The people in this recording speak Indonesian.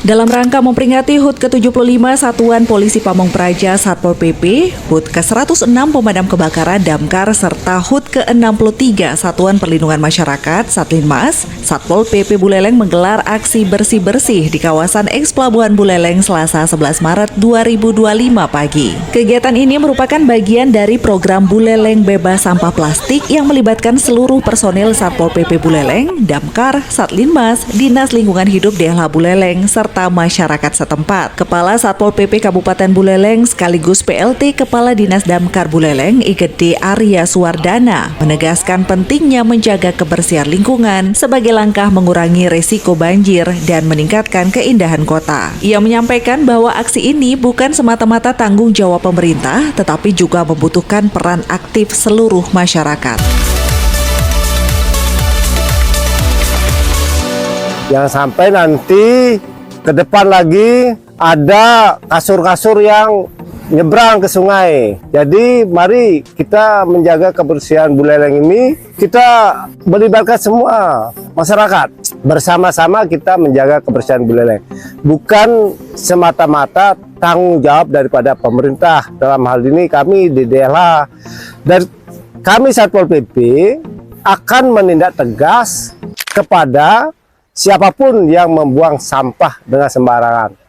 Dalam rangka memperingati HUT ke-75 Satuan Polisi Pamong Praja Satpol PP, HUT ke-106 Pemadam Kebakaran Damkar, serta HUT ke-63 Satuan Perlindungan Masyarakat Satlinmas, Satpol PP Buleleng menggelar aksi bersih-bersih di kawasan eks Pelabuhan Buleleng Selasa 11 Maret 2025 pagi. Kegiatan ini merupakan bagian dari program Buleleng Bebas Sampah Plastik yang melibatkan seluruh personil Satpol PP Buleleng, Damkar, Satlinmas, Dinas Lingkungan Hidup Dehla Buleleng, serta masyarakat setempat. Kepala Satpol PP Kabupaten Buleleng sekaligus PLT Kepala Dinas Damkar Buleleng, Igede Arya Suwardana, menegaskan pentingnya menjaga kebersihan lingkungan sebagai langkah mengurangi resiko banjir dan meningkatkan keindahan kota. Ia menyampaikan bahwa aksi ini bukan semata-mata tanggung jawab pemerintah, tetapi juga membutuhkan peran aktif seluruh masyarakat. Jangan sampai nanti ke depan lagi ada kasur-kasur yang nyebrang ke sungai. Jadi mari kita menjaga kebersihan Buleleng ini, kita melibatkan semua masyarakat. Bersama-sama kita menjaga kebersihan Buleleng. Bukan semata-mata tanggung jawab daripada pemerintah. Dalam hal ini kami di Dehla dan kami Satpol PP akan menindak tegas kepada siapapun yang membuang sampah dengan sembarangan.